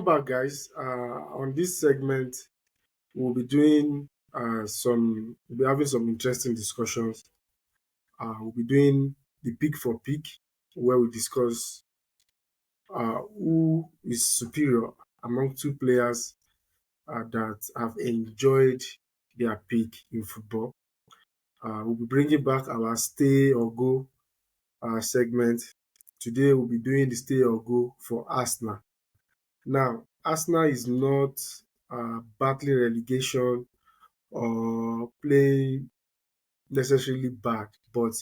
welcome back, guys. On this segment, we'll be doing we'll be having some interesting discussions. We'll be doing the pick for pick, where we discuss who is superior among two players that have enjoyed their pick in football. We'll be bringing back our stay or go segment. Today, we'll be doing the stay or go for Arsenal. Now, Arsenal is not battling relegation or playing necessarily bad, but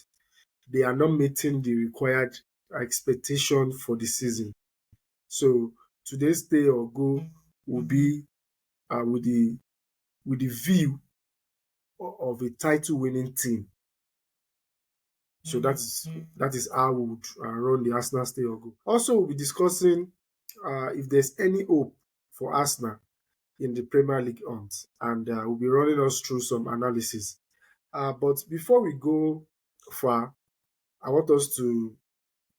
they are not meeting the required expectation for the season. So today's stay or go will be with the view of a title-winning team. So that is how we would run the Arsenal stay or go. Also, we'll be discussing if there's any hope for Arsenal in the Premier League hunt, and we'll be running us through some analysis. But before we go far, I want us to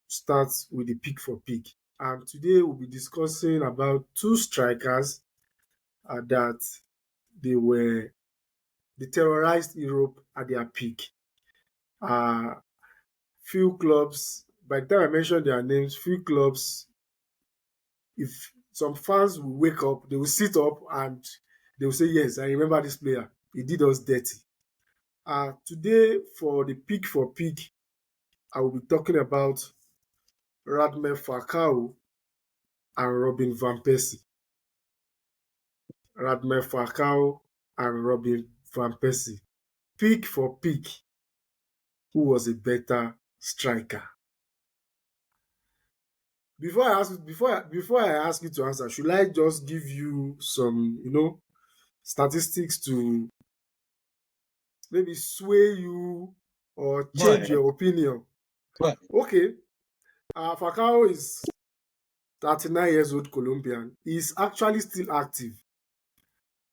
start with the pick for pick. And today we'll be discussing about two strikers that they terrorized Europe at their peak. Few clubs, by the time I mention their names, few clubs, if some fans will wake up, they will sit up and they will say, yes, I remember this player. He did us dirty. Today, for the pick for pick, I will be talking about Radamel Falcao and Robin Van Persie. Radamel Falcao and Robin Van Persie. Pick for pick, who was a better striker? Before I ask you to answer, should I just give you some, statistics to maybe sway you or change your opinion? Well, Okay. Falcao is 39 years old Colombian. He's actually still active.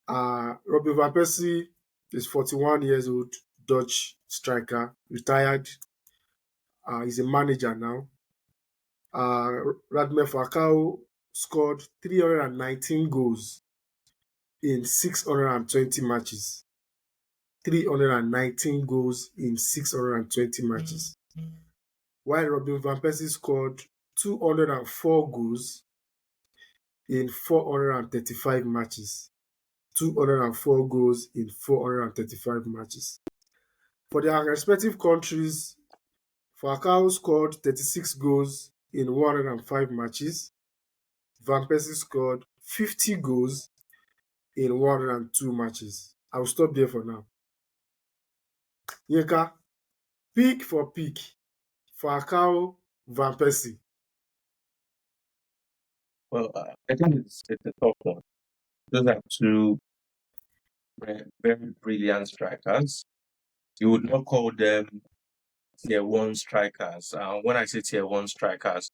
Robin Van Persie is 41 years old Dutch striker, retired. He's a manager now. Radamel Falcao scored 319 goals in 620 matches. 319 goals in 620 matches. While Robin Van Persie scored 204 goals in 435 matches. 204 goals in 435 matches. For their respective countries, Falcao scored 36 goals in 105 matches. Van Persie scored 50 goals in 102 matches. I'll stop there for now. Yeka, pick for pick, Falcao, Van Persie. well, I think it's a tough one. Those are two very, very brilliant strikers. You would not call them tier one strikers. When I say tier one strikers,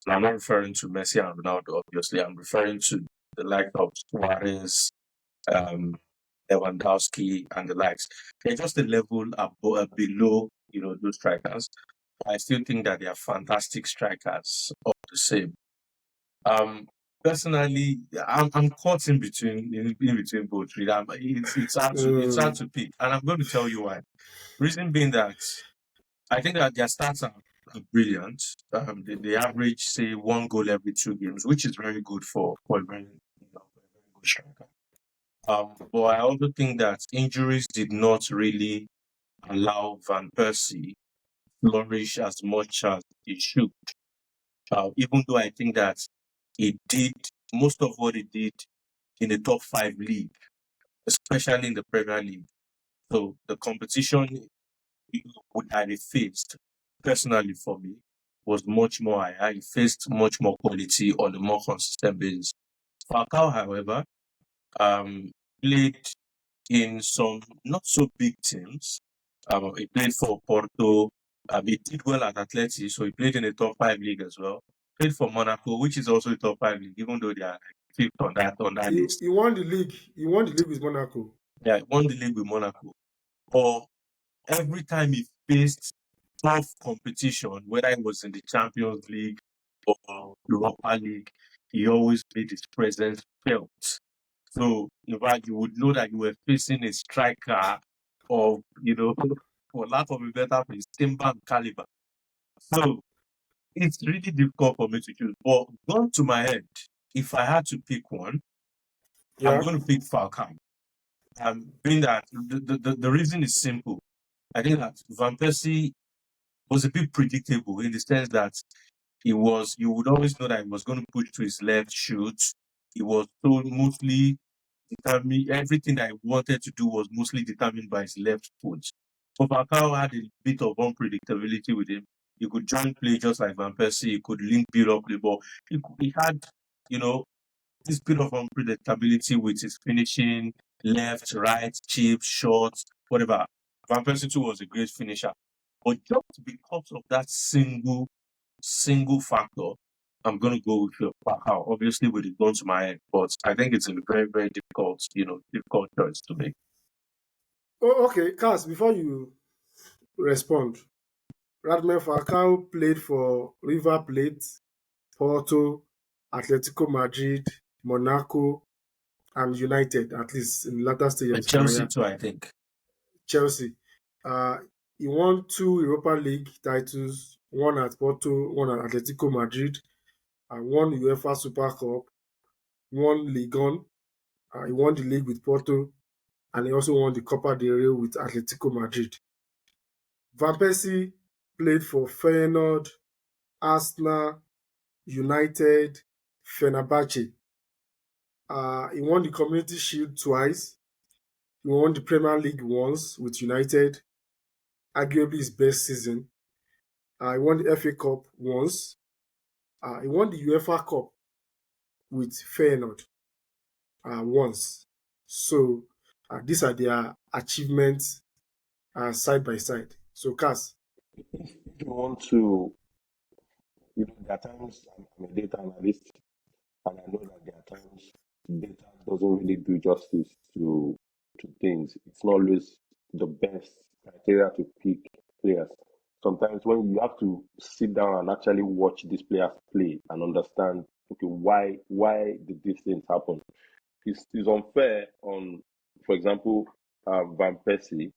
I'm not referring to Messi and Ronaldo, obviously. I'm referring to the like of Suarez, Lewandowski, and the likes. They're just a level below, those strikers. I still think that they are fantastic strikers all the same. Personally, I'm caught in between both. Really. It's hard to pick, and I'm going to tell you why. Reason being that I think that their stats are brilliant. They average, say, 1 goal every 2 games, which is very good for a very, very good striker. But I also think that injuries did not really allow Van Persie flourish as much as he should. Even though I think that he did most of what he did in the top 5 league, especially in the Premier League. So the competition that he faced, personally for me, was much more higher. He faced much more quality on a more consistent basis. Falcao, however, played in some not so big teams. He played for Porto. He did well at Atleti, so he played in the top 5 league as well. Played for Monaco, which is also a top 5 league, even though they are fifth on that list. He won the league. He won the league with Monaco. Yeah, he won the league with Monaco. But every time he faced tough competition, whether it was in the Champions League or Europa League, he always made his presence felt. So, in fact, you would know that you were facing a striker of, for lack of a better phrase, timber caliber. So, it's really difficult for me to choose. But gun to my head, if I had to pick one, I'm Yeah, going to pick Falcao. Being that the reason is simple. I think that Van Persie was a bit predictable in the sense that you would always know that he was going to push to his left shoot. He was so mostly determined, everything that he wanted to do was mostly determined by his left foot. But Falcao had a bit of unpredictability with him. He could join play just like Van Persie. He could link build up the ball. He had, you know, this bit of unpredictability with his finishing, left, right, chip, shots, whatever. Van Persie too was a great finisher. But just because of that single factor, I'm gonna go with Falcao. Obviously, with it going to my head, but I think it's a very, very difficult, difficult choice to make. oh, okay, Cass, before you respond, Radamel Falcao played for River Plate, Porto, Atletico Madrid, Monaco, and United, at least in the latter stage of And his Chelsea career. too, I think. Chelsea. Uh, he won 2 Europa League titles, one at Porto, one at Atletico Madrid, and won UEFA Super Cup, won Ligue 1. He won the league with Porto, and he also won the Copa del Rey with Atletico Madrid. Van Persie played for Feyenoord, Arsenal, United, Fenerbahce. He won the Community Shield twice. He won the Premier League once with United, arguably his best season. He won the FA Cup once. He won the UEFA Cup with Feyenoord once. So these are their achievements side by side. So, Cass, If you want to, there are times I'm a data analyst, and I know that there are times data doesn't really do justice to things. It's not always the best criteria to pick players. Sometimes when you have to sit down and actually watch these players play and understand, okay, why did these things happen? It's unfair on, for example, Van Persie.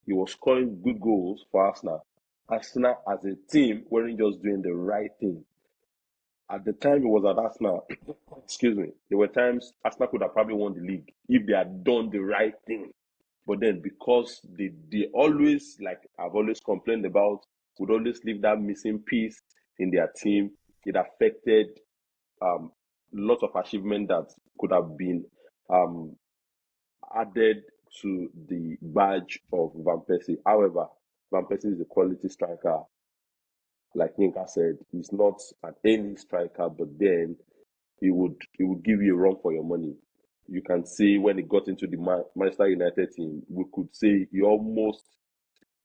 He was scoring good goals for Arsenal. Arsenal as a team weren't just doing the right thing. At the time he was at Arsenal, excuse me, there were times Arsenal could have probably won the league if they had done the right thing. But then because they always, like I've always complained about, would always leave that missing piece in their team, it affected lots of achievement that could have been um, added to the badge of Van Persie. However, Van Persie is a quality striker. Like Yinka said, he's not an any striker, but then he would give you a run for your money. You can see when he got into the Manchester United team, we could say he almost,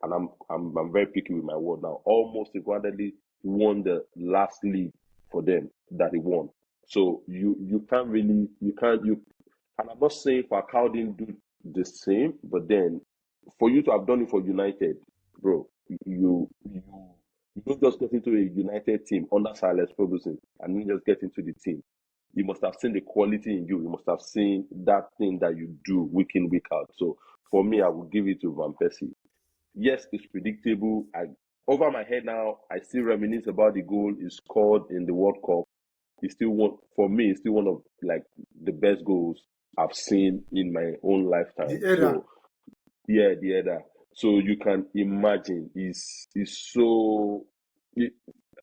and I'm very picky with my word now, almost single-handedly won the last league for them that he won. So you can't really you can't you and I'm not saying Falcao didn't do the same, but then for you to have done it for United, bro, you don't just get into a United team under Sir Alex Ferguson and then just get into the team. You must have seen the quality in you. You must have seen that thing that you do week in, week out. So for me, I would give it to Van Persie. Yes, it's predictable. Over my head now, I still reminisce about the goal he scored in the World Cup. It's still one for me. It's still one of like the best goals I've seen in my own the lifetime. era. So yeah, the other. So you can imagine is so. It,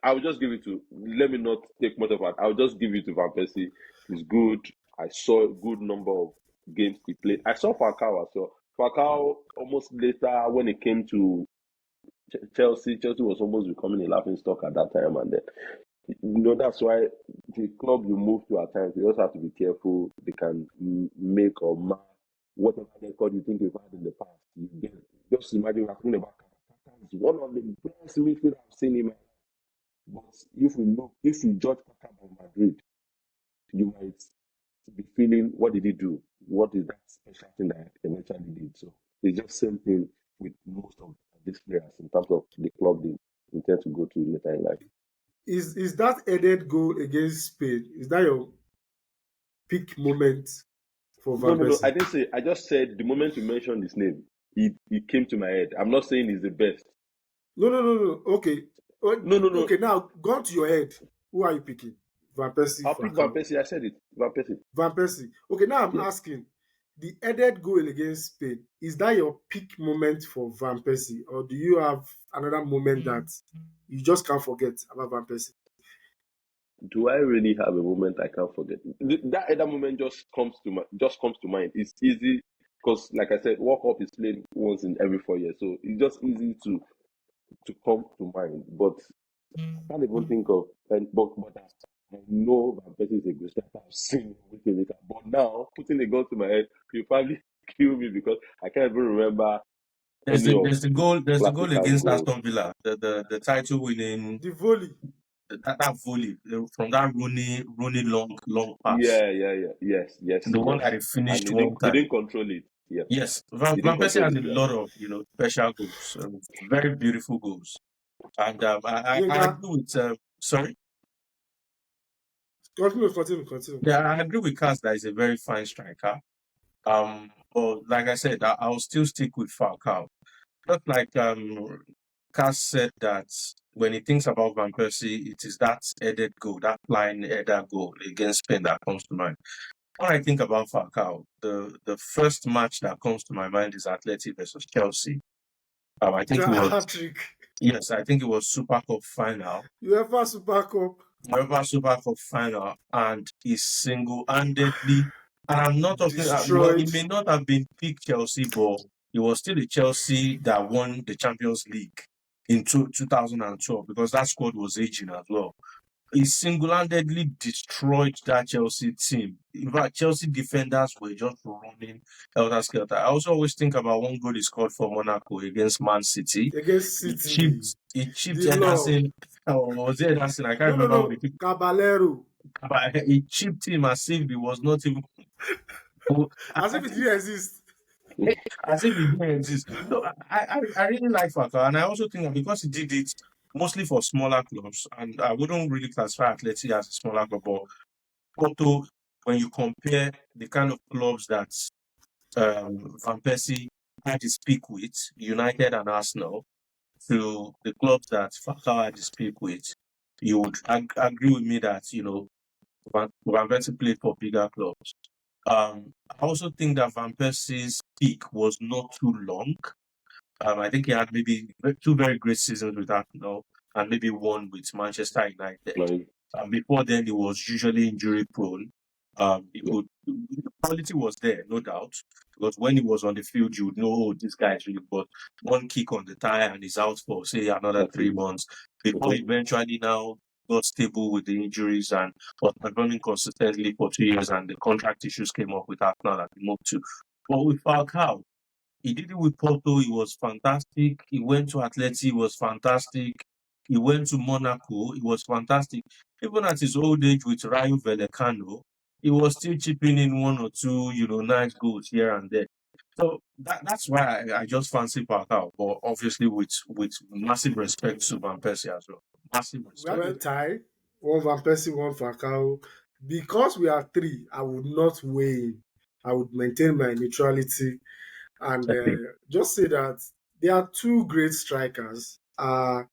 I will just give it to. Let me not take much of it. I'll just give it to Van Persie. He's good. I saw a good number of games he played. I saw Falcao as well. Falcao almost later when it came to Chelsea. Chelsea was almost becoming a laughing stock at that time, and then that's why the club you move to at times, you also have to be careful. They can make or mar whatever record you think you've had in the past. You get just imagine we're talking about Kaka is one of the best midfielders I've seen in my life. But if you judge Kaka by Madrid, you might be feeling, what did he do? What is that special thing that he eventually did? So it's just same thing with most of these players in terms of the club they intend to go to later in life. is that headed goal against Spain? Is that your peak moment for No, Van no, no. I Persie? didn't say. I just said the moment you mentioned his name, it came to my head. I'm not saying he's the best. No, no, no, no. Okay. No, no, no. Okay, now gone to your head. Who are you picking? Van Persie, I'll pick Van Falcao. Persie. I said it. Van Persie. Van Persie. Okay, now I'm Yes. asking, the headed goal against Spain, is that your peak moment for Van Persie, or do you have another moment that you just can't forget about Van Persie? Do I really have a moment I can't forget? That other moment just comes to mind. It's easy because, like I said, World Cup is played once in every 4 years, so it's just easy to come to mind. But I can't even think of. And but I know Van Persie is a good striker. I've seen him. But now putting a gun to my head, he'll probably kill me because I can't even remember any of There's the goal classical against goals. Aston Villa, the title winning The volley. that volley from that Rooney long pass, Yeah, yeah, yeah. Yes, yes, the one yes. that he And finished he one didn't he time. didn't control it. Yeah, Yes, he Van didn't Persie control has it a well. lot of special goals, very beautiful goals, and I Yenga, agree with sorry, continue. yeah, I agree with Kaz that he's a very fine striker. But like I said, I'll still stick with Falcao. Just like Kaz said that when he thinks about Van Persie, it is that headed goal, that flying header goal against Spain that comes to mind. When I think about Falcao, the first match that comes to my mind is Atleti versus Chelsea. I think it The was hat trick. yes, I think it was Super Cup final, UEFA Super Cup. UEFA Super Cup final, and he single-handedly. And I'm not talking. It Destroyed may not have been peak Chelsea, but it was still the Chelsea that won the Champions League in 2012 because that squad was aging as well. He single-handedly destroyed that Chelsea team. In fact, Chelsea defenders were just running helter-skelter. I also always think about one goal he scored for Monaco against Man City. against City. He chipped The law. Ederson, or was it Ederson? I can't No, no, remember who no. he chipped, Caballero. but he chipped him as if he was not even, As if it didn't exist. as if he didn't exist. So I really like Falcao, and I also think that because he did it mostly for smaller clubs, and I wouldn't really classify Atleti as a smaller club, but Porto, when you compare the kind of clubs that Van Persie had his peak with, United and Arsenal, to the clubs that Falcao had his peak with, you would agree with me that, Van Persie played for bigger clubs. I also think that Van Persie's peak was not too long. I think he had maybe two very great seasons with Arsenal and maybe one with Manchester United. Like, Before then, he was usually injury prone. yeah, The quality was there, no doubt, because when he was on the field, you would know, oh, this guy is really good. One kick on the tire and he's out for, say, another that's 3 months before it. eventually now got stable with the injuries and was performing consistently for 2 years, and the contract issues came up with Arsenal that he moved to. But with Falcao, he did it with Porto. He was fantastic. He went to Atleti. He was fantastic. He went to Monaco. He was fantastic. Even at his old age with Rayo Vallecano, he was still chipping in one or two, nice goals here and there. So that's why I just fancy Falcao, but obviously with massive respect to Van Persie as well. Massive We respect. have a tie. One Van Persie, one Falcao. Because we are three, I would not weigh in. I would maintain my neutrality and Okay. just say that there are two great strikers. I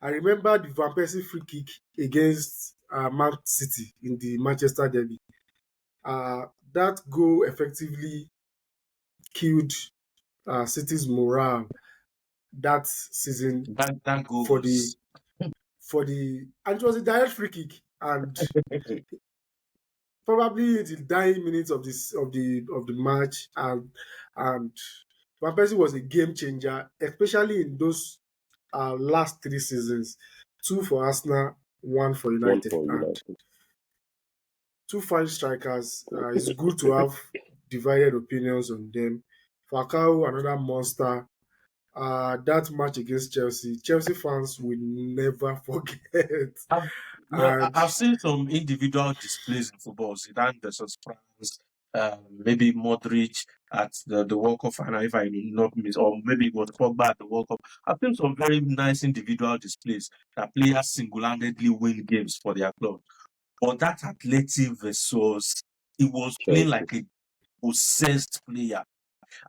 remember the Van Persie free kick against Man City in the Manchester derby. That goal effectively killed City's morale that season That goal for the was and it was a direct free kick, and probably in the dying minutes of the match, and Van Persie was a game changer, especially in those last 3 seasons, two for Arsenal, one for One United, for and United. two fine strikers. It's good to have divided opinions on them. Falcao, another monster. That match against Chelsea fans will never forget. I've, And I've seen some individual displays in football, Zidane versus France, maybe Modric. at the World Cup final, if I did not miss, or maybe it was Pogba at the World Cup. I've seen some very nice individual displays that players single-handedly win games for their club. But that Athletic versus, he was playing Chelsea. like a possessed player.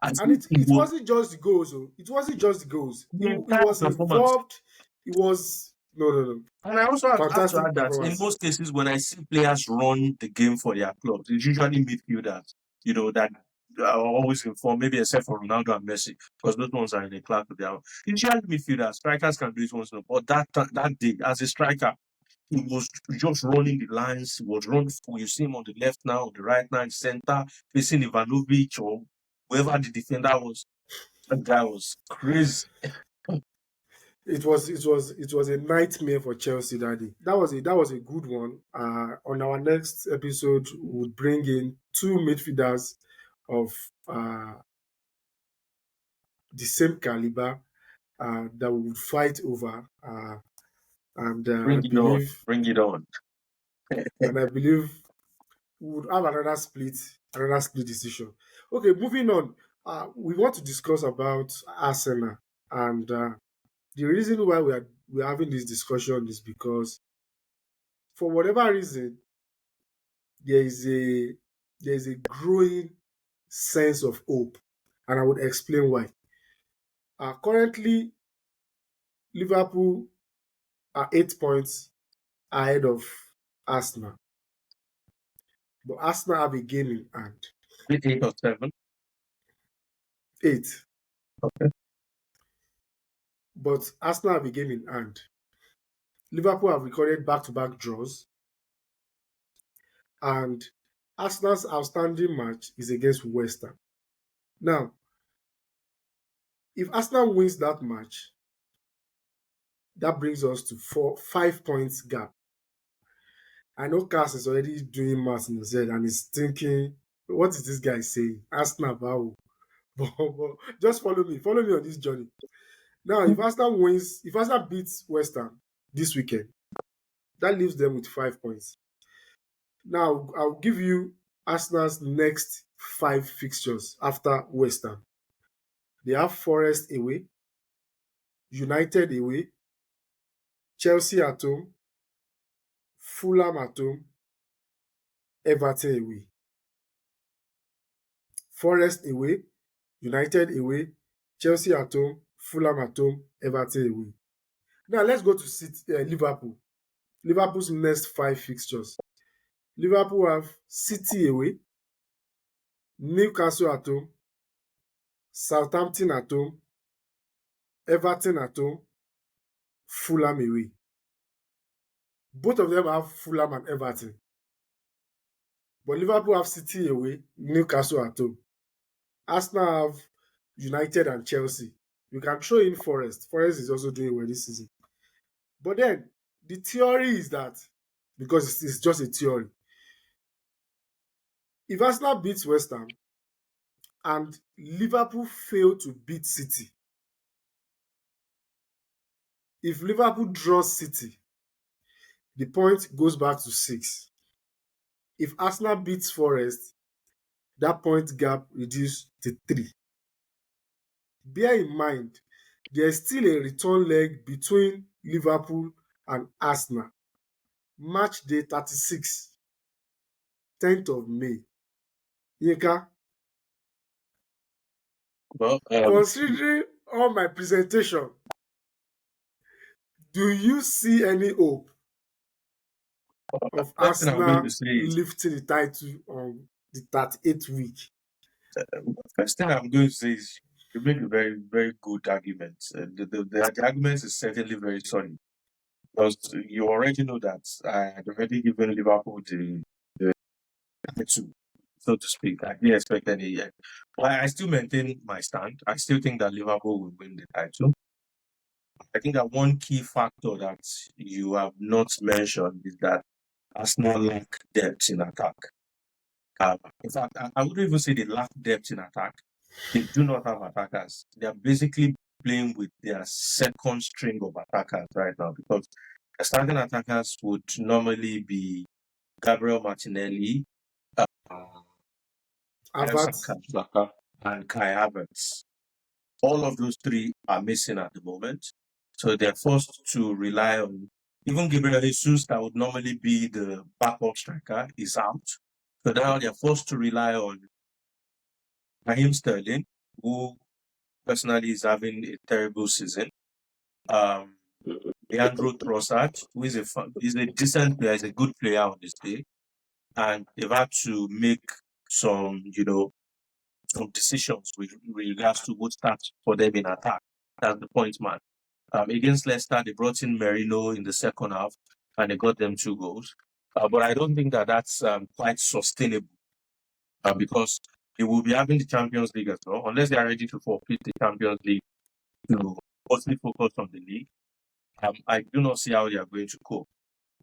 As And if it, he it was wasn't just the goals. Oh. It wasn't just the goals. He the entire was performance. involved. It was no. And I also have to Fantastic add that in performance. most cases, when I see players run the game for their clubs, it's usually midfielders, that are always informed, maybe except for Ronaldo and Messi, because those ones are in a class with their own. Usually midfielders, strikers can do it once in a while. But that day, as a striker, he was just running the lines. He was running. You see him on the left now, on the right now, in center, facing Ivanovic or whoever the defender was. That guy was crazy. It was a nightmare for Chelsea that day. That was a good one. On our next episode, we'll bring in two midfielders of the same caliber that we would fight over. And I Bring it on. believe, Bring it on. and I believe we would have another split decision. Okay, moving on. We want to discuss about Arsenal, and the reason why we're having this discussion is because for whatever reason there is a growing sense of hope, and I would explain why. Currently, Liverpool are 8 points ahead of Arsenal, but Arsenal have a game in hand. 8 or 7. 8, Okay. but Arsenal have a game in hand. Liverpool have recorded back-to-back draws, and Arsenal's outstanding match is against West Ham. Now, if Arsenal wins that match, that brings us to 5 points gap. I know Cass is already doing maths in his head and he's thinking, what is this guy saying? Arsenal, wow. But just follow me on this journey. Now, if Arsenal beats West Ham this weekend, that leaves them with 5 points. Now, I'll give you Arsenal's next 5 fixtures after West Ham. They have Forest away, United away, Chelsea at home, Fulham at home, Everton away. Forest away, United away, Chelsea at home, Fulham at home, Everton away. Now let's go to Liverpool. Liverpool's next 5 fixtures. Liverpool have City away, Newcastle at home, Southampton at home, Everton at home, Fulham away. Both of them have Fulham and Everton. But Liverpool have City away, Newcastle at home. Arsenal have United and Chelsea. You can throw in Forest. Forest is also doing well this season. But then, the theory is that, because it's just a theory, if Arsenal beats West Ham and Liverpool fail to beat City, if Liverpool draws City, the point goes back to 6. If Arsenal beats Forest, that point gap reduced to 3. Bear in mind, there's still a return leg between Liverpool and Arsenal. Match day 36, 10th of May. Yinka, Well, considering all my presentation, do you see any hope of first thing I'm going Arsenal to say is, lifting the title on the 38th week? first thing I'm going to say is, you make a very, very good argument. The argument is certainly very solid, because you already know that I had already given Liverpool the title, so to speak. I didn't expect any yet. But I still maintain my stand. I still think that Liverpool will win the title. I think that one key factor that you have not mentioned is that Arsenal lack depth in attack. In fact, I wouldn't even say they lack depth in attack. They do not have attackers. They are basically playing with their second string of attackers right now, because the starting attackers would normally be Gabriel Martinelli, and Havertz, Saka. Saka. and Kai Havertz. All of those three are missing at the moment. So they're forced to rely on even Gabriel Jesus, that would normally be the backup striker, is out. So now they're forced to rely on Raheem Sterling, who personally is having a terrible season. Leandro Trossard, who is a decent player, is a good player on this day. And they've had to make some, some decisions with regards to what starts for them in attack. That's the point, man. Against Leicester, they brought in Merino in the second half, and they got them 2 goals. But I don't think that that's quite sustainable because they will be having the Champions League as well, unless they are ready to forfeit the Champions League to mostly focus on the league. I do not see how they are going to cope.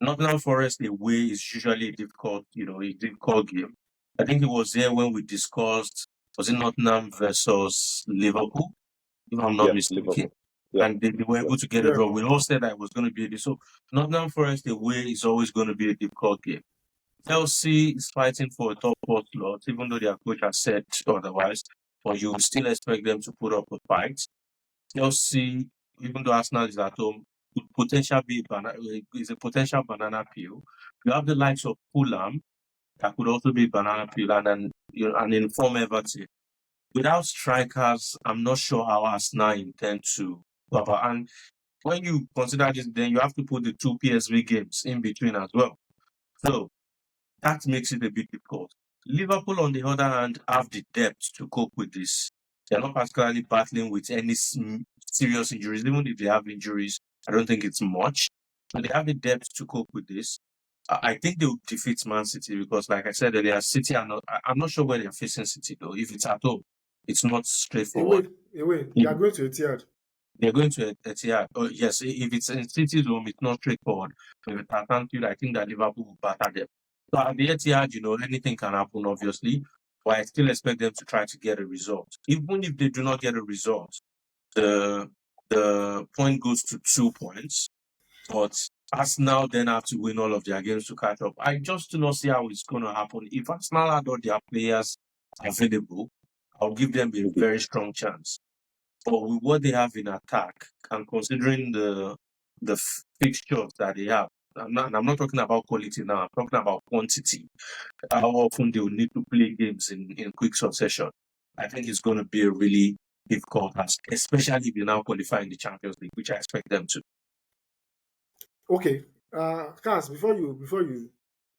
Nottingham Forest away is usually a difficult game. I think it was there when we discussed, was it Nottingham versus Liverpool, if I'm not mistaken. Liverpool. Yeah. And they were able to get a draw. We all said that it was going to be so Nottingham Forest away is always going to be a difficult game. Chelsea is fighting for a top 4 slot, even though their coach has said otherwise, but you still expect them to put up a fight. Chelsea, even though Arsenal is at home, is a potential banana peel. You have the likes of Fulham, that could also be banana peel, and then an informed Everton. Without strikers, I'm not sure how Arsenal intend to cover. And when you consider this, then you have to put the 2 PSV games in between as well. So that makes it a bit difficult. Liverpool, on the other hand, have the depth to cope with this. They're not particularly battling with any serious injuries. Even if they have injuries, I don't think it's much. But they have the depth to cope with this. I think they will defeat Man City because, like I said earlier, City are not. I'm not sure where they're facing City though. If it's at home, it's not straightforward. Away. They are going to Etihad. They're going to Etihad. Oh, yes, if it's in City's home, it's not straightforward. If it's at Anfield, I think that Liverpool will batter them. So at the Etihad, anything can happen, obviously. But I still expect them to try to get a result. Even if they do not get a result, the point goes to 2 points. But Arsenal then have to win all of their games to catch up. I just do not see how it's going to happen. If Arsenal had all their players available, I'll give them a very strong chance. But with what they have in attack, and considering the fixtures that they have, I'm not talking about quality now, I'm talking about quantity. How often they will need to play games in quick succession. I think it's going to be a really difficult task, especially if they now qualify in the Champions League, which I expect them to. Okay, Kaz, before you,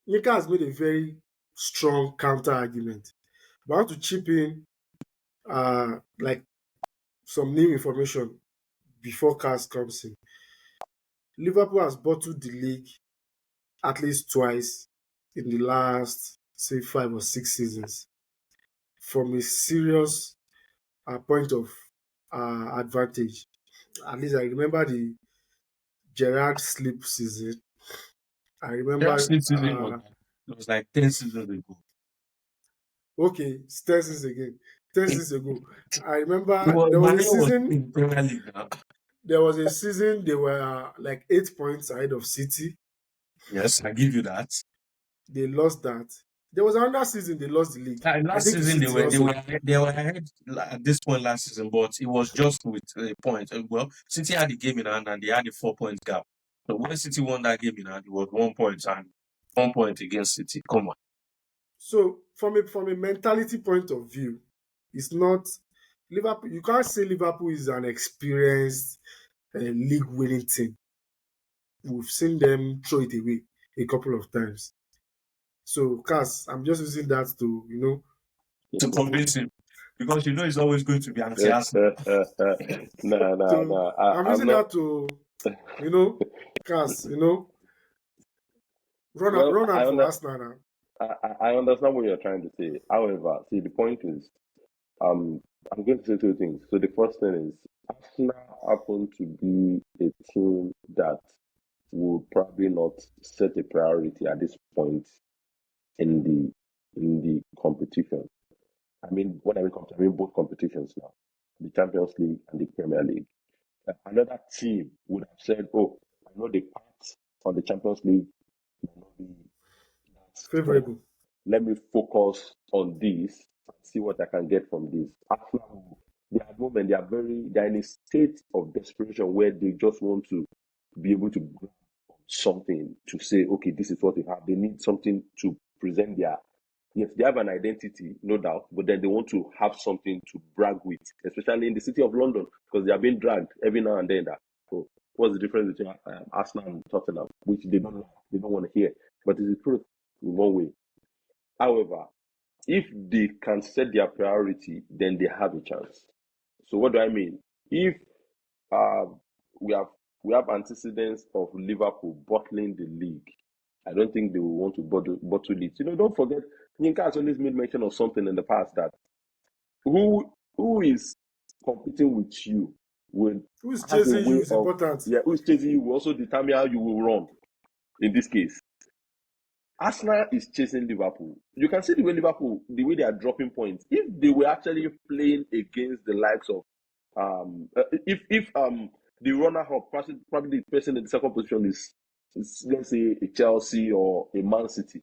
Yinka has made a very strong counter argument. But I want to chip in, like some new information before Kaz comes in. Liverpool has bottled the league at least twice in the last, say, 5 or 6 seasons from a serious point of advantage. At least I remember the Gerrard sleep season. I remember. Gerrard sleep season was like 10 seasons ago. Okay, 10 seasons again. 10 seasons ago. I remember there was a season. There was a season they were like 8 points ahead of City. Yes, I give you that. They lost that. There was another season they lost the league. Last season they were ahead at this point last season, but it was just with a point. Well, City had the game in hand and they had a 4-point gap. So when City won that game in hand, it was 1 point and 1 point against City. Come on. So from a mentality point of view, it's not Liverpool. You can't say Liverpool is an experienced league-winning team. We've seen them throw it away a couple of times. So, Kaz, I'm just using that to to convince him, because he's always going to be anti-Arsenal. No. I'm using that to, Kaz, run out for Arsenal now. I understand what you're trying to say. However, see, the point is, I'm going to say 2 things. So the first thing is, Arsenal happen to be a team that will probably not set a priority at this point in the competition. I mean, when I mean both competitions now, the Champions League and the Premier League. Another team would have said, "Oh, I know the path on the Champions League might not be favorable. Let me focus on this see what I can get from this. Arsenal, at the moment, they're in a state of desperation where they just want to be able to grab something to say, okay, this is what they have. They need something to present yes, they have an identity, no doubt, but then they want to have something to brag with, especially in the city of London, because they are being dragged every now and then. So what's the difference between Arsenal and Tottenham, which they don't want to hear, but it's the truth in one way. However, if they can set their priority, then they have a chance. So what do I mean? If we have antecedents of Liverpool bottling the league, I don't think they will want to bottle it. Don't forget, Yinka has always made mention of something in the past that who is competing with you will Who's have a chasing you way is of important. who's chasing you will also determine how you will run. In this case, Arsenal is chasing Liverpool. You can see the way they are dropping points. If they were actually playing against the likes of if the runner-up, probably the person in the second position is let's say a Chelsea or a Man City,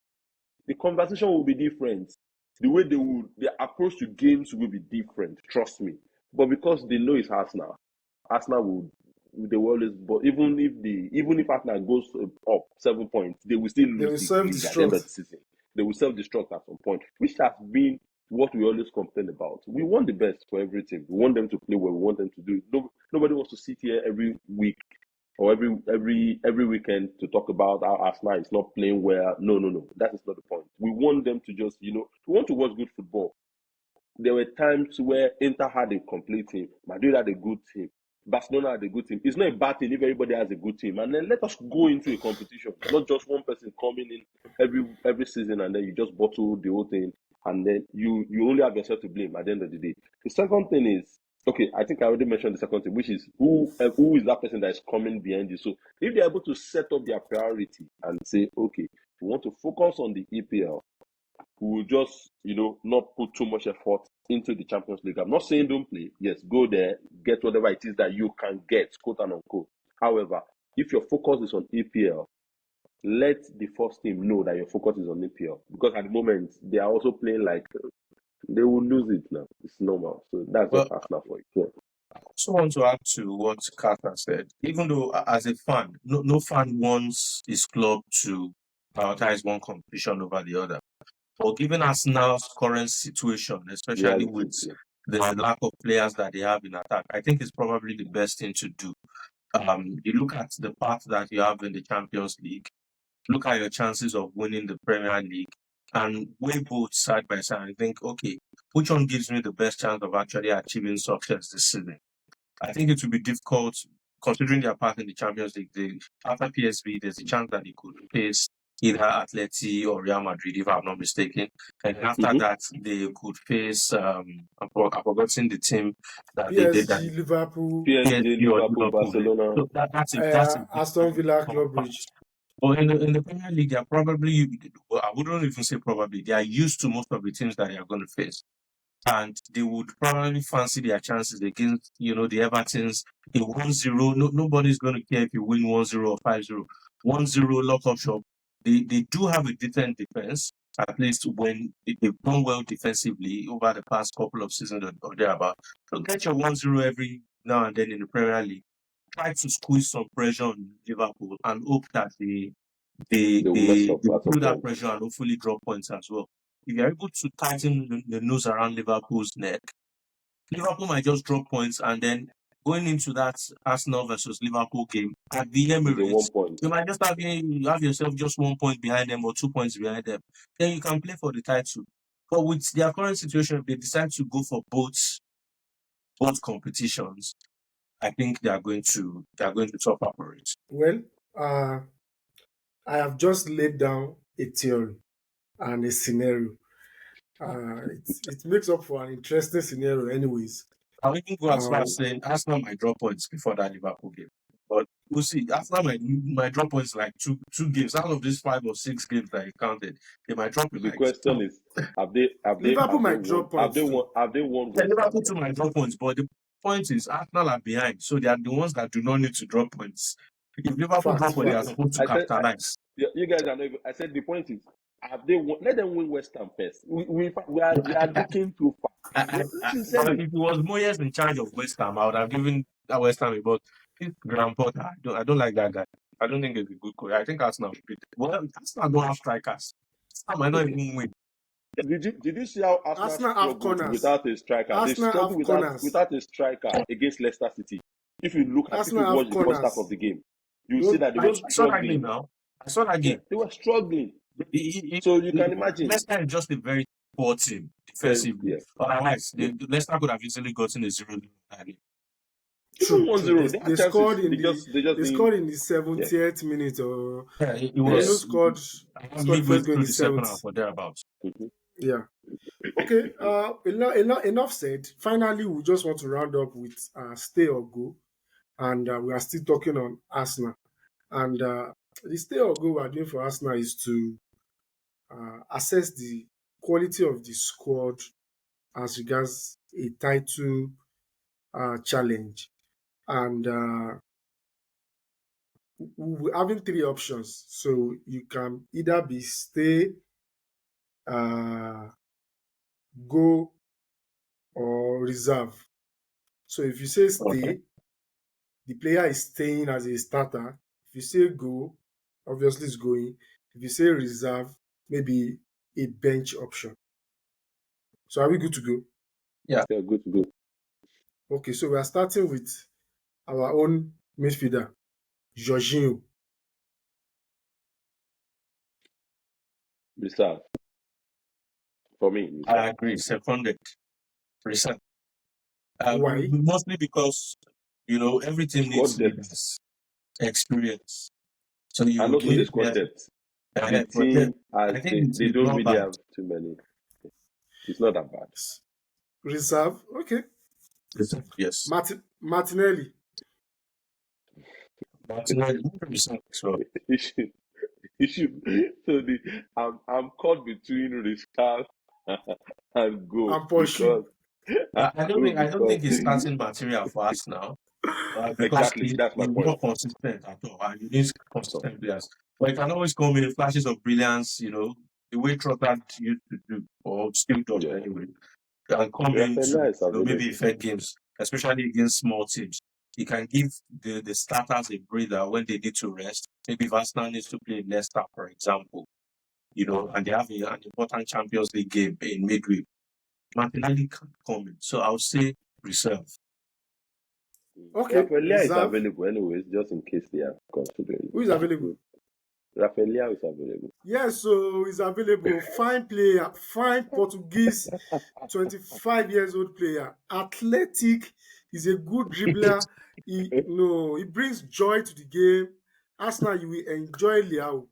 the conversation will be different. The way their approach to games will be different. Trust me. But because they know it's Arsenal they will always. But even if Arsenal goes up 7 points, they will still They will lose the league at the end of the self-destruct. season. They will self-destruct at some point, which has been what we always complain about. We want the best for every team. We want them to play well. We want them to do it. Nobody wants to sit here every week or every weekend to talk about how Arsenal is not playing well. No. That is not the point. We want them to just, we want to watch good football. There were times where Inter had a complete team, Madrid had a good team, Barcelona had a good team. It's not a bad thing if everybody has a good team. And then let us go into a competition, not just one person coming in every season and then you just bottle the whole thing and then you only have yourself to blame at the end of the day. The second thing is, okay, I think I already mentioned the second thing, which is who is that person that is coming behind you. So if they're able to set up their priority and say, okay, we want to focus on the EPL, we will just, not put too much effort into the Champions League. I'm not saying don't play. Yes, go there, get whatever it is that you can get, quote and unquote. However, if your focus is on EPL, let the first team know that your focus is on EPL. Because at the moment, they are also playing like they will lose it now. It's normal. So that's Well, just Arsenal for it. Yeah. I also want to add to what Carter said. Even though, as a fan, no fan wants his club to prioritize one competition over the other. But given Arsenal's current situation, especially with Reality. the lack of players that they have in attack, I think it's probably the best thing to do. You look at the path that you have in the Champions League, look at your chances of winning the Premier League, and weigh both side by side and think, okay, which one gives me the best chance of actually achieving success this season? I think it will be difficult considering their path in the Champions League. After PSV, there's a chance that they could face either Atleti or Real Madrid, if I'm not mistaken. And after that, they could face, I've forgotten the team that they did that. PSG, Liverpool, PSG, PSG or Liverpool, Barcelona. So that's a Aston Villa, tough Club path. Bridge. But in the Premier League, they are probably, well, I wouldn't even say probably, they are used to most of the teams that they are going to face. And they would probably fancy their chances against, the Evertons. In 1-0, nobody's going to care if you win 1-0 or 5-0. 1-0 lock-up shop. They do have a decent defense, at least when they've done well defensively over the past couple of seasons or thereabout. So get your 1-0 every now and then in the Premier League. Try to squeeze some pressure on Liverpool and hope that they They will mess up at some feel that point. pressure and hopefully drop points as well. If you're able to tighten the noose around Liverpool's neck, Liverpool might just drop points and then going into that Arsenal versus Liverpool game at the It's a 1 Emirates, point. you might just have yourself just 1 point behind them or 2 points behind them. Then you can play for the title. But with their current situation, if they decide to go for both competitions, I think they are going to top up for it. Well, I have just laid down a theory and a scenario. It makes up for an interesting scenario, anyways. I'll even go as far as saying Arsenal might drop points before that Liverpool game. But we'll see. Arsenal might drop points like two games. Out of these 5 or 6 games that you counted, they might drop it. The Like question is, have they Liverpool might drop points too. have they won yeah, West Liverpool Ham? too might drop points, but the point is Arsenal are behind, so they are the ones that do not need to drop points. If Liverpool drop Facts, points, they are facts. supposed to I said capitalize. you guys are not even, I said the point is Have they won? Let them win West Ham first. We are looking too far. Sincerely, If it was Moyes in charge of West Ham, I would have given that West Ham a but this Graham Potter, I don't like that guy. I don't think he's a good coach. I think Arsenal should beat. Well, Arsenal don't have strikers. Arsenal might not even win. did you see how Arsenal Arsenal have struggled corners. without a striker? They Arsenal struggled have without corners. without a striker against Leicester City. If you Arsenal watch have the first half corners. of the game, you see that they I were saw that game struggling. now. I saw that Yeah, game. they were struggling. So you can imagine. Leicester is just a very poor team defensively. Yeah. Otherwise, Leicester could have easily gotten a 0-0 that game. Even True, 1-0, true. they had They chances. scored in They the just they didn't. scored in the 70th minute, or Yeah, it Bruno was scored the midway first goal in through the the second 70th. half or thereabouts. Mhm. Yeah. Okay. Enough said. Finally, we just want to round up with stay or go, and we are still talking on Arsenal. And the stay or go we are doing for Arsenal is to assess the quality of the squad as regards a title challenge. And we're having three options. So you can either be stay, go, or reserve. So if you say stay, Okay. the player is staying as a starter. If you say go, obviously it's going. If you say reserve, maybe a bench option. So are we good to go? Yeah, good to go. Okay, so we are starting with our own midfielder, Jorginho. Reserve. For me, I reserve. agree. Seconded. Percent. Why? Mostly because everything Squad needs depth. leaders, experience. So you And also the give squad players. depth. The But then team I has think they it's don't not really bad. have too many. It's not that bad. Reserve. Okay. Yes. Martinelli. Martinelli, 100%. So You should, you should. So I'm caught between reserve and go And Persie. because I don't think because it's starting material for us now. Because exactly that's my he's point. not consistent at all. And you need consistent players. But it can always come in flashes of brilliance, the way Trossard used to do, or still does Yeah, anyway. And come in to Rafinha is maybe available. affect games, especially against small teams. He can give the starters a breather when they need to rest. Maybe if Arsenal needs to play Leicester, for example, and they have an important Champions League game in midweek. Martinelli can come in. So I would say reserve. Okay. Rafinha is Reserve. available anyways, just in case they are considering. Who is available? Rafinha is available. Yes, so he's available. Fine player, fine Portuguese, 25 years old player. Athletic, he's a good dribbler. He brings joy to the game. Arsenal, you will enjoy Liao.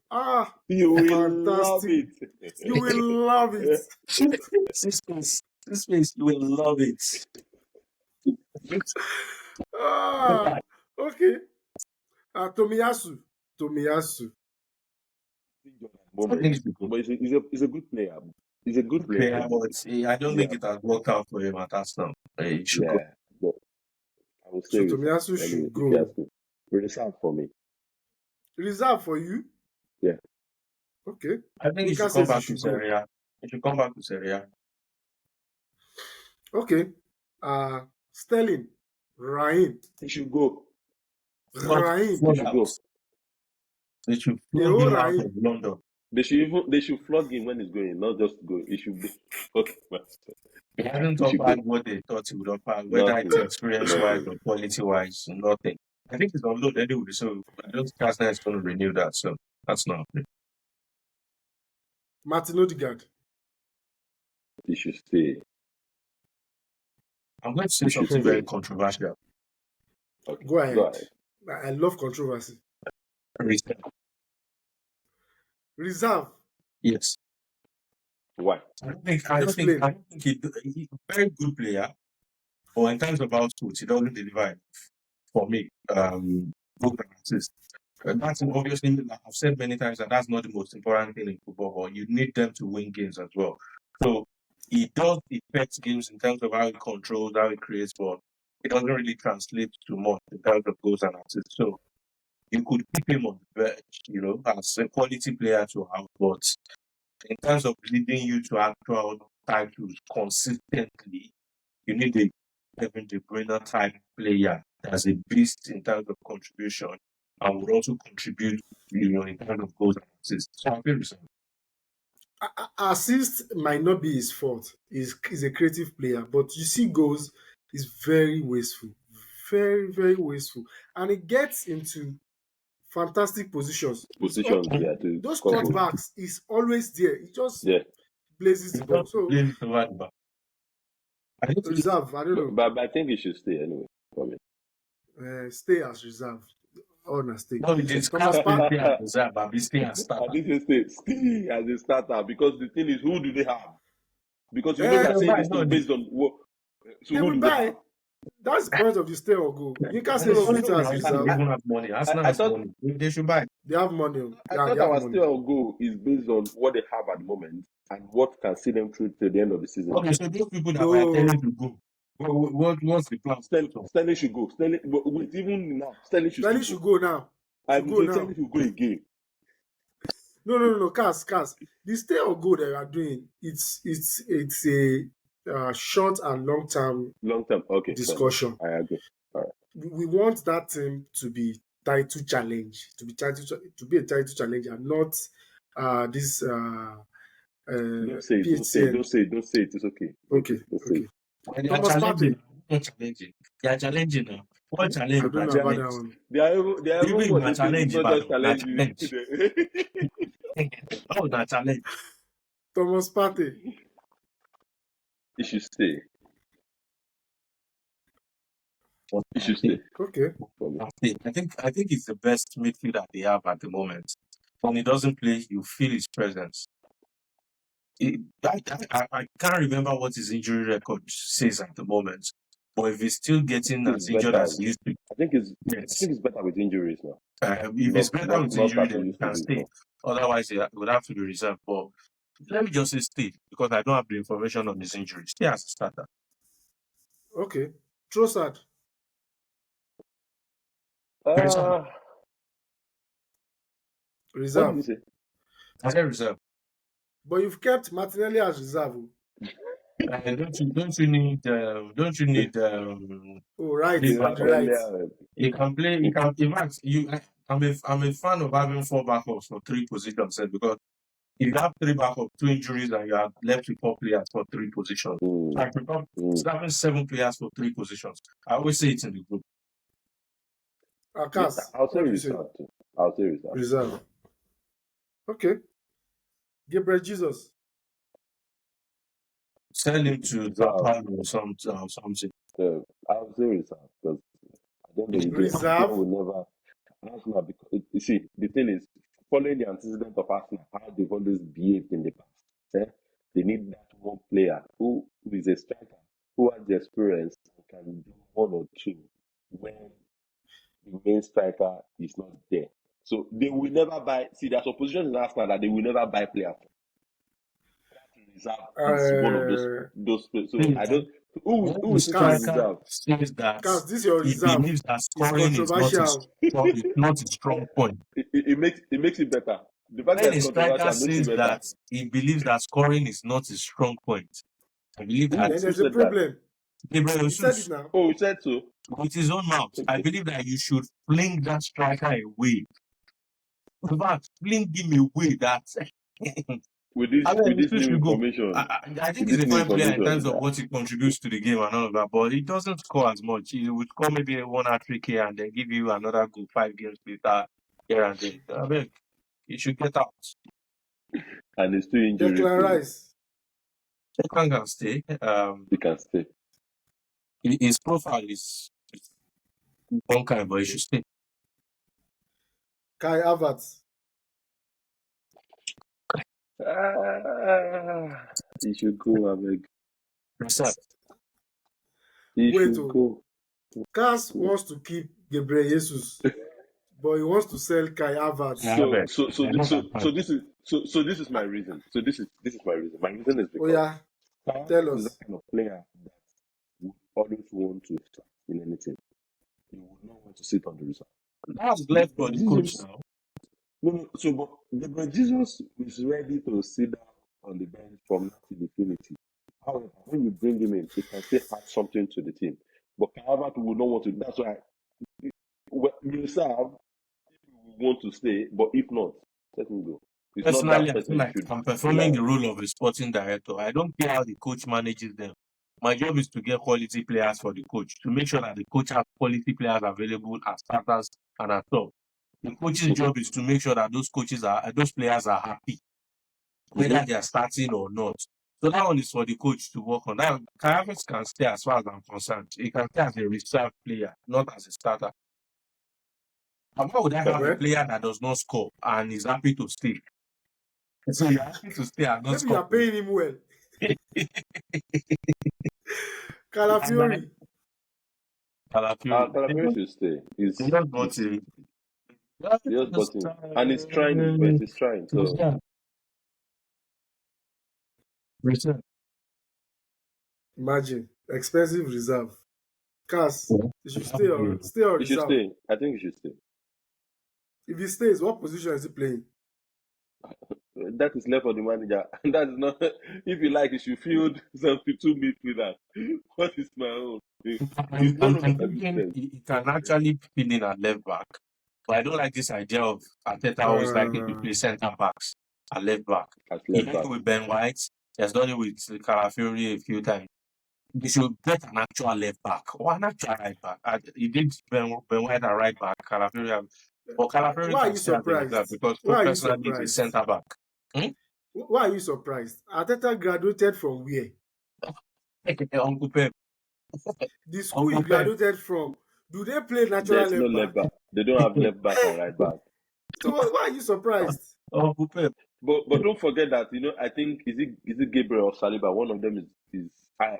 You will love Fantastic. it. You will love it. This space, you will love it. Okay. Tomiyasu. Tomiyasu. I think it's good. But he's a good player. He's a good player. But I don't think it has worked out for him at Arsenal. He should go. Yeah, but I will So say Tomiyasu reserve anyway. should If you ask go. me, reserve for me. Reserve for you? Yeah. Okay. I think he Mika should come says he back to should go. Serie A. He should come back to Serie A. Okay. Sterling. Raheem. He should go. Raheem. He should go. They should The flog whole him out Raheem. of London. They should flog him when he's going, not just go. He should be flog him. He hasn't He should offered go. what they thought he would offer, whether it's Nothing. experience-wise Nothing. or quality-wise, nothing. I think he's on loan anyway, so I don't think Arsenal is going to renew that. So that's not happening. Martin Odegaard. He should stay. I'm going to say He should something very stay. controversial. Okay. Go ahead. Go ahead. I love controversy. Reserve. Yes. Why? I don't think Explain. he's a very good player, but in terms of output, he doesn't deliver enough for me. Both and assist. That's obviously, like I've said many times, that that's not the most important thing in football, but you need them to win games as well. So he does affect games in terms of how he controls, how he creates, but it doesn't really translate to much in terms of goals and assists. So you could keep him on the bench, as a quality player to have, but in terms of leading you to actual titles consistently, you need a Kevin De Bruyne type player that's a beast in terms of contribution and would also contribute, in terms of goals and assists. So I feel the same. Assist might not be his fault. He's a creative player, but you see, goals is very wasteful, very very wasteful, and it gets into fantastic positions. Positions, yeah, to Those score goals. cutbacks is always there. He just Yeah. blazes He the ball. just So plays it over the back. I don't think reserve, I don't know. But I think he should stay anyway for me. Stay as reserve. Honestly, no, it is Thomas can't Partey. stay as reserve, but be stay as I starter. didn't stay as a starter because the thing is, who do they have? Because you Eh, know that They'll saying buy, this no, thing based on what. So They who will do they buy. have? That's the point of the stay or go. You can't say no, you no, sit as Arsenal reserve. even have money. Arsenal I has thought money. They should buy. They have money. I Yeah, thought they have our money. stay or go is based on what they have at the moment and what can see them through to the end of the season. Okay, so those people that were No, telling to go, what's the plan? Sterling should go. Sterling, wait, even now, Sterling should Sterling still should go. go now. I'm Should go saying now. Sterling should go again. No. Cass. The stay or go they are doing, it's a short and long term Long term, okay. discussion. I agree. All right. We want that team to be title challenge, to be a title challenge, and not this Don't say it. PHCN. Don't say it. It's okay. Okay. Don't say it. They are Thomas challenging. Partey. Not challenging. They are challenging now. What I challenge? don't know They are about that challenging. one. They are Even even what na they say. challenge, It's not just Ibadan, na challenge. challenge. Oh, na challenge. Thomas Partey. He should stay. He should stay. Okay. For me. I think he's the best midfielder they have at the moment. When he doesn't play, you feel his presence. I can't remember what his injury record says at the moment, but if he's still getting as injured as he used to, I think it's better with injuries now. if it's better with injury, as he then he used to can be stay. before. Otherwise, he would have to be reserved. But let me just say stay, because I don't have the information on his injury. Stay as a starter. Okay. Trossard. What did Reserve. you say? I said reserve. But you've kept Martinelli as reserve. Don't you need Oh, right. Big On the backup. right. He can play. He can. In fact, I'm a fan of having 4 backups for 3 positions, because if you have 3 backups, 2 injuries, and you are left with 4 players for 3 positions, so I prefer having 7 players for 3 positions. I always say it in the group. Cass, I'll say what do you say? reserve too. I'll say reserve. Reserve. Okay. Gabriel Jesus. Sell him to Japan or something. I'll say reserve because I don't know. Reserve? Arsenal will never. Arsenal, because you see, the thing is, following the antecedent of Arsenal, how they've always behaved in the past. They need that one player who is a striker, who has the experience and can do 1 or 2 when the main striker is not there. So they will never buy. See, there's opposition in Arsenal that they will never buy players. Reserve is one of those. So I don't. Who is striker reserve? says that Cass, this your he reserve. believes that It's scoring is controversial. not his strong point. It makes it better. The fact that When a it's striker controversial makes it says better. that he believes that scoring is not his strong point, I believe Then that there's Who a said that? problem. Gabriel He said it Jesus, now. Oh, he said so. with his own mouth, I believe that you should fling that striker away. In fact, fling him away. That With this new should go. information. I think With he's a this new fine player in information, terms of what he contributes to the game and all of that, but he doesn't score as much. He would score maybe 1 hat-trick here and then give you another goal 5 games later here and there. I mean, he should get out. and it's too injury Declan free. Rice. Declan can stay. He can stay. His profile is one kind, but he should stay. Kai Havertz. He should go, Abeg. Reserve. He Wait, should go. Cass wants to keep Gabriel Jesus, but he wants to sell Kai Havertz. So this is my reason. So this is my reason. My reason is because Tell is the us. kind of player that would always want to start in anything. He would not want to sit on the reserve. That's left for the coach now. No. So, but Gabriel Jesus he's ready to sit down on the bench from now to infinity. However, when you bring him in, he can still add something to the team. But Calvert will not want to. That's why you serve want to stay, but if not, let him go. It's not Personally, that I feel person you like should I'm rely performing the on. role of a sporting director. I don't care how the coach manages them. My job is to get quality players for the coach, to make sure that the coach has quality players available as starters and as top. The coach's Mhm. job is to make sure that those players are happy, whether they are starting or not. So that one is for the coach to work on. Now, Karavis can stay as far as I'm concerned. He can stay as a reserve player, not as a starter. And why would I have a Well, player that does not score and is happy to stay? So you're happy to stay and not maybe you score. are paying him well. Calafiori. Calafiori should stay. They just bought He's him. they just bought him, and he's trying his best. He's trying. So Return. Imagine expensive reserve. Cars. You should stay or he should reserve. stay. I think he should stay. If he stays, what position is he playing? That is left for the manager. That is not. If you like, you should field 72 midfielders. What is my own? He's no I'm longer thinking consistent. he can actually fill in at left back. But I don't like this idea of Arteta always liking to play centre backs at left back. As He left did it back. with Ben White. He has done it with Calafiori a few times. They should get an actual left back or an actual right back. He did Ben White at right back, Calafiori. But Calafiori Why are can you stay as a reserve surprised? because Why are you personally he's a surprised? centre back. Hmm? Why are you surprised? Arteta graduated from where? Uncle Pep. The school he Uncle Pep. graduated from. Do they play natural There's no left left back? back. They don't have left back and right back. So why are you surprised? Uncle Pep. But don't forget that I think is it Gabriel or Saliba? One of them is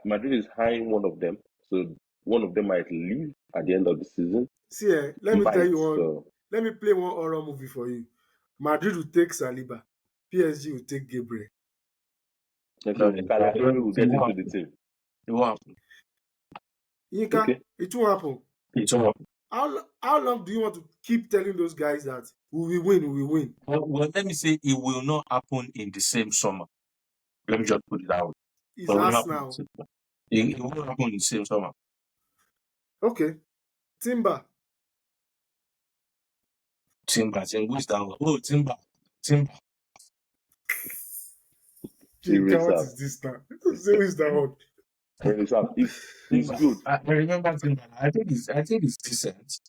Madrid is hiring one of them, so one of them might leave at the end of the season. See, let me tell Might you one. so Let me play one horror movie for you. Madrid will take Saliba. PSG will take Gabriel. and so Calafiori will get into the team. It won't happen. Yinka, Okay. it won't happen. It won't happen. How long do you want to keep telling those guys that we will win, we will win? Well, let me say it will not happen in the same summer. Let me just put it that way. It's But it will us not happen in the now. same summer. It won't happen in the same summer. Okay. Timber. Timber, who is that one? Oh, Timber. Yinka, what Reserve. is this now? Who is that one? Reserve. He's good. I remember Timber. I think it's decent.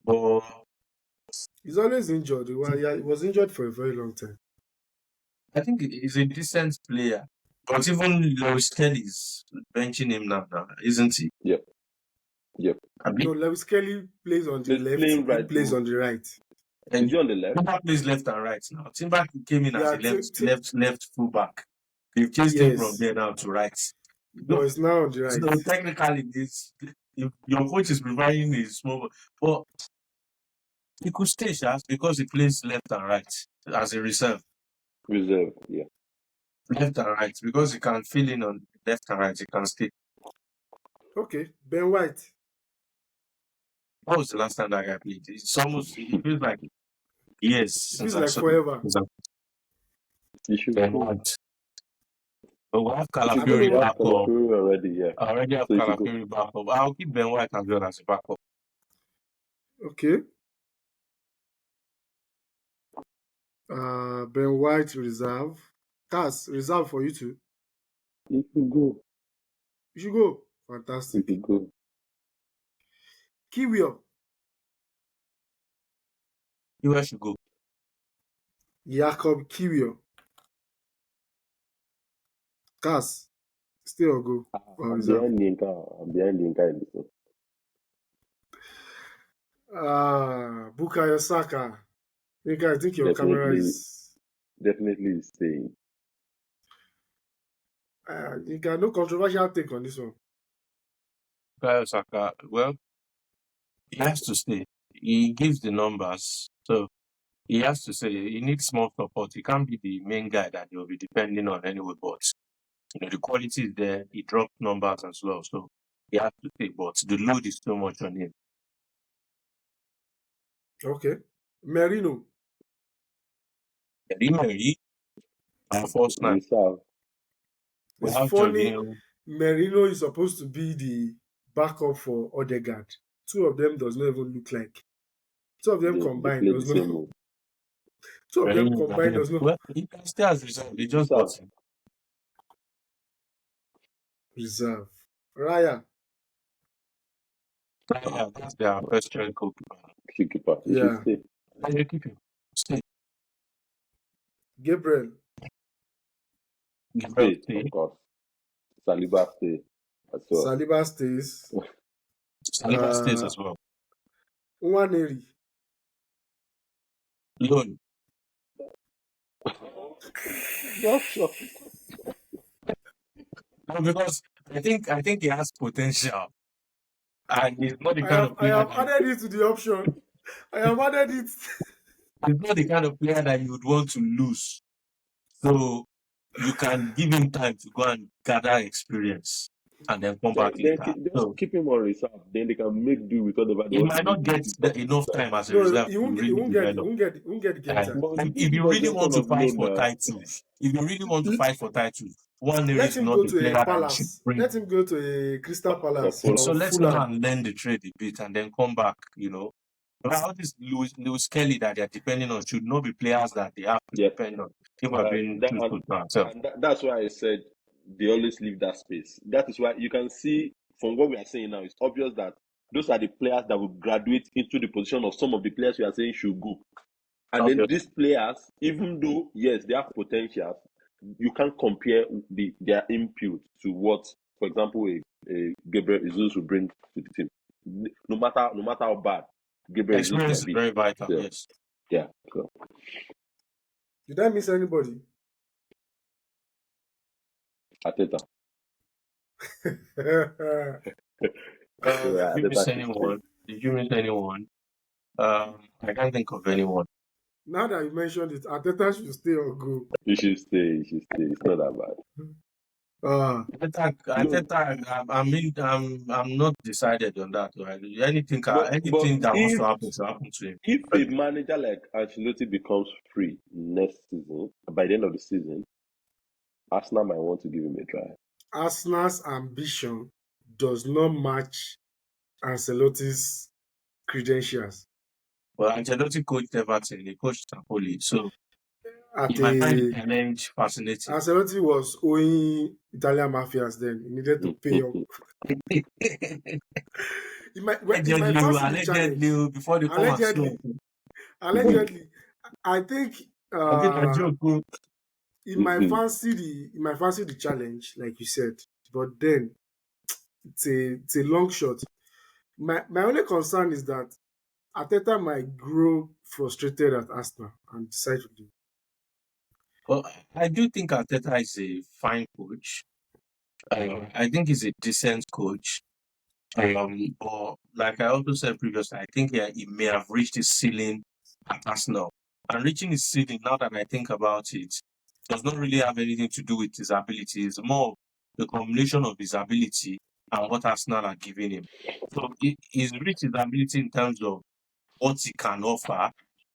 But He's always injured. He was injured for a very long time. I think he's a decent player. But even Lewis Kelly's benching him now, isn't he? Yep. I mean, No, Lewis Kelly plays on the He's left. playing He right. plays on the right. and Is he on the left? Timber plays left and right now. Timber came in as Yeah, a left fullback. They've changed him from yes, there now to right. but it's now on the So right. technically, this if your coach is providing a small, but he could stay Shas, because he plays left and right as a reserve. Reserve. Yeah. Left and right because he can fill in on left and right. He can stay. Okay, Ben White. What was the last time that guy played? It's almost. It feels like years It since feels I like saw forever. You should Ben go. White. But we have I don't Calafiori know what. back up. Calafiori already. Yeah. I already have So you should go. Calafiori back up. I'll keep Ben White as well as a backup. Okay. Ben White reserve. Cass reserve for you too. You should go. You should go. You Fantastic. should go. Kiwior. You should go. Jakob Kiwior. Cass, stay or go? Or I'm reserve? behind Linka in this one. Bukayo Saka. Yinka, I think your camera is. Definitely staying. Yinka, no controversial take on this one. Bukayo Saka, well, he has to stay. He gives the numbers, so he has to say he needs more support. He can't be the main guy that they'll be depending on anyway. But the quality is there. He dropped numbers as well, so he has to stay. But the load is too much on him. Okay. Merino. Emery, Our false nine. Reserve. We It's have funny. Jorginho. Merino is supposed to be the backup for Odegaard. Two of them does not even look like. Two of them They combined play the does not. same role. Two of them Jorginho is combined does available. not Well, he can stay as reserve. He just got Reserve. him. reserve. Raya, Yeah, that's their first choice goalkeeper. Keeper. He should yeah. stay. And you keep him. Stay. Gabriel, Gabriel, Stay, stay. of course. Saliba stay as well. Saliba stays. Saliba stays as well. Nwaneri, Loan. Not sure. No, because I think he has potential. And he's not the I kind have of I player have that added it to the option. I have added it. he's not the kind of player that you would want to lose. So you can give him time to go and gather experience and then come back Then later. just So keep him on reserve. Then they can make do with whatever they he want to might not do. get enough time as a No, reserve he to won't get. He really won't get. He develop. won't get. He won't get game time. But And this if you was really just want one to of fight loan for now. titles, if you really want to fight for titles, one Let is him not go the to player a that you should Palace. bring. Let him go to a Crystal Palace Fulham. So or let's go Fulham. and learn the trade a bit and then come back, But all this Lewis Kelly that they're depending on should not be players that they have to Yeah. depend on. If we're being truthful to ourselves. That's why I said they always leave that space. That is why you can see from what we are saying now, it's obvious that those are the players that will graduate into the position of some of the players we are saying should go. And then Obviously. these players, even though, yes, they have potential, you can't compare their input to what, for example, a Gabriel Jesus will bring to the team. No matter how bad Gabriel Jesus Experience might is be. very vital, So, yes. yeah. So, Did I miss anybody? Arteta. Did you miss anyone? Did you miss anyone? I can't think of anyone. Now that you mentioned it, Arteta should stay or go. You should stay. It's not that bad. Arteta, I mean, I'm not decided on that. Right? Anything But that wants to happen should happen to him. If a manager like Ancelotti becomes free next season, by the end of the season, Arsenal might want to give him a try. Arsenal's ambition does not match Ancelotti's credentials. Well, Ancelotti coached Everton, he coached Napoli, so At he might find the a, challenge fascinating. Ancelotti was owing Italian mafias then. He needed to pay up. He might fancy the challenge. Allegedly, before they come and Allegedly. sue. Allegedly. I think I think a joke. he might fancy the challenge, like you said. But then it's a long shot. My only concern is that Arteta might grow frustrated at Arsenal and decide to leave. Well, I do think Arteta is a fine coach. I think he's a decent coach. But like I also said previously, I think he may have reached his ceiling at Arsenal. And reaching his ceiling, now that I think about it, does not really have anything to do with his ability. It's more the combination of his ability and what Arsenal are giving him. So he's reached his ability in terms of what he can offer.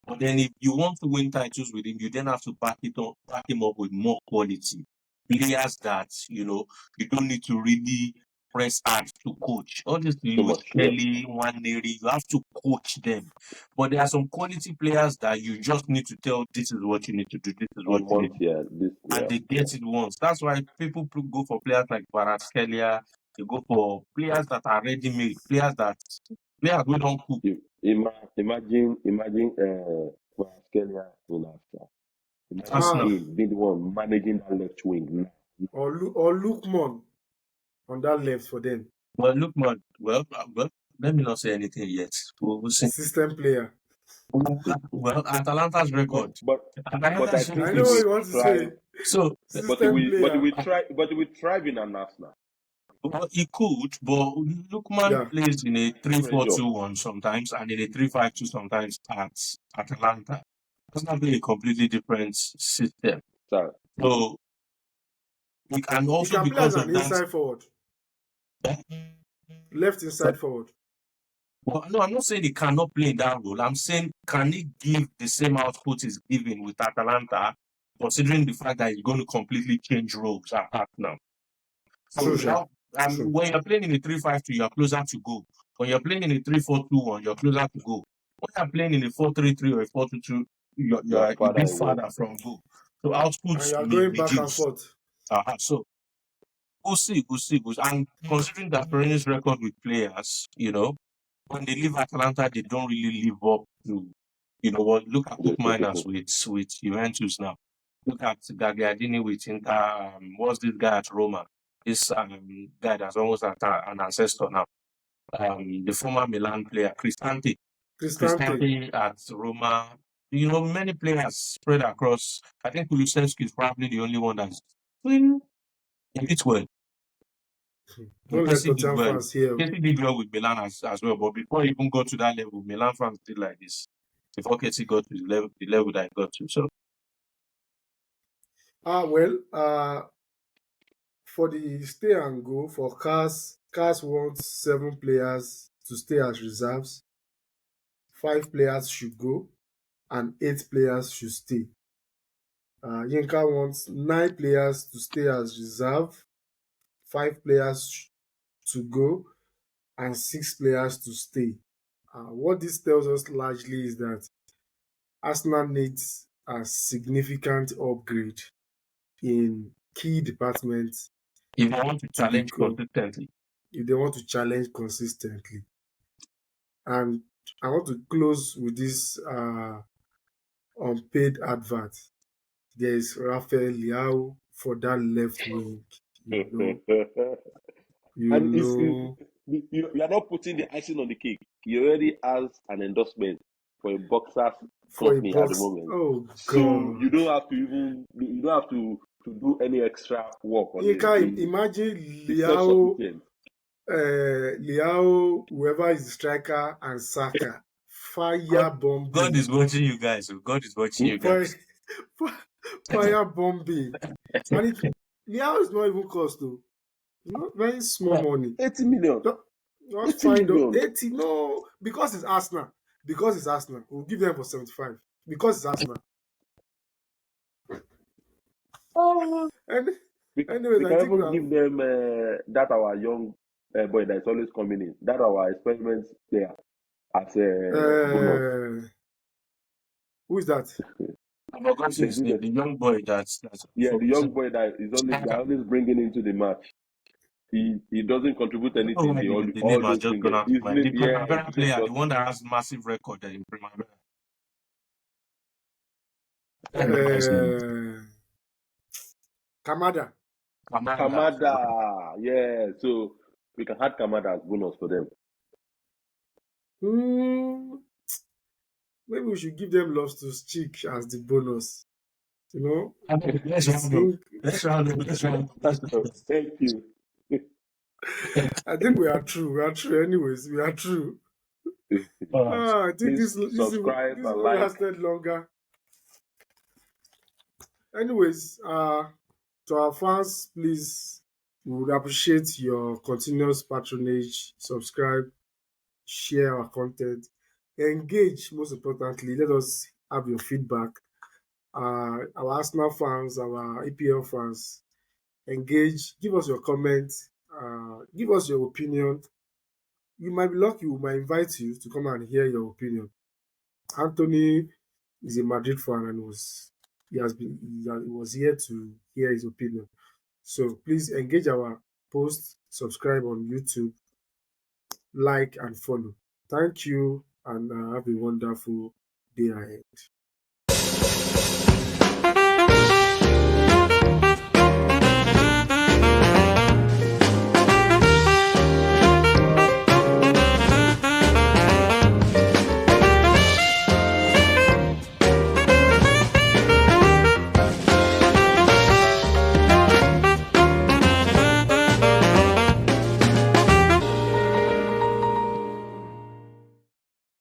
But then if you want to win titles with him, you then have to back him up with more quality. Players that, you don't need to really press hard to coach. All this Lewis Kelly, Nwaneri, you have to coach them. But there are some quality players that you just need to tell, this is what you need to do, this is what you need to do. And they get it once. That's why people go for players like Kvaratskhelia. They go for players that are ready-made, players we don't cook. Imagine Kvaratskhelia in Arsenal. Imagine him being the one managing that left wing. Or Lookman on that left for them. Well, Lookman, well, let me not say anything yet. We'll see. System player. Well, Atalanta's record. But I know what you want to say. So, but he will thrive in an Arsenal. Well, he could, but Lookman plays in a 3-4-2-1 sometimes and in a 3-5-2 sometimes at Atalanta. That's not a completely different system. Sorry. So, he can also play as an inside forward. Left inside forward. Well, no, I'm not saying he cannot play in that role. I'm saying, can he give the same output he's giving with Atalanta considering the fact that he's going to completely change roles at now. So True, sha. and when you're playing in a 3-5-2, you're closer to goal. When you're playing in a 3-4-2-1, you're closer to goal. When you're playing in a 4-3-3 or a 4-2-2, you're You're a farther bit away. farther from goal. So output And you are may going back and reduce. forth. So we'll see. And considering that Persi's record with players, when they leave Atalanta, they don't really live up to, what. Look at The Cook Miners expectation. with Juventus now. Look at Gagliardini with Inter. What's this guy at Roma? This guy that's almost an ancestor now. The former Milan player, Cristante. Cristante. Cristante at Roma. Many players spread across. I think Kulusevski is probably the only one that's doing a bit well. Don't let Tottenham fans hear. Casey did well with Milan as well, but before he even got to that level, Milan fans did like this. Before Casey got to the level that he got to. So For the stay and go, for Cars wants 7 players to stay as reserves, 5 players should go, and 8 players should stay. Yinka wants 9 players to stay as reserve, 5 players to go, and 6 players to stay. What this tells us largely is that Arsenal needs a significant upgrade in key departments if they want to to challenge become, consistently, if they want to challenge consistently. And I want to close with this unpaid advert. There is Rafael Leao for that left wing. And know. you are not putting the icing on the cake. He already has an endorsement for a boxers For a company at the box. moment. Oh So you God. don't have to do any extra work on You him. can imagine He's Leao, self-sufficient. whoever is the striker, and Saka. Fire God bombing. is watching you guys. God is watching you Fire, guys. fire bombing. And Leao is not even cost though. It's not very small money. 80 million. Just 80 find out million. 80. No, because it's Arsenal. We'll give them for 75. Because it's Arsenal. And We anyways, I can think we even have give them that our young boy that's always coming in. That our experiment player as a bonus. Who is that? Because it's the young boy that's the from young boy that is always bringing into the match. He doesn't contribute I don't know why anything. the name has Always just bring gone it. out of His mind. name, The Primavera his name player, the just one that has massive record in Primavera. Kamada. Kamada. Yeah, so we can add Kamada as bonus for them. Maybe we should give them Loftus Cheek as the bonus. Let's round up. Thank you. I think we are true. Anyways, we are true. I think Please this subscribe and one like. lasted longer. Anyways, to our fans, please, we would appreciate your continuous patronage. Subscribe, share our content, engage. Most importantly, let us have your feedback. Our Arsenal fans, our EPL fans, engage. Give us your comments. Give us your opinion. You might be lucky. We might invite you to come and hear your opinion. Anthony is a Madrid fan and he was here to hear his opinion. So please engage our post, subscribe on YouTube, like and follow. Thank you, and have a wonderful day ahead.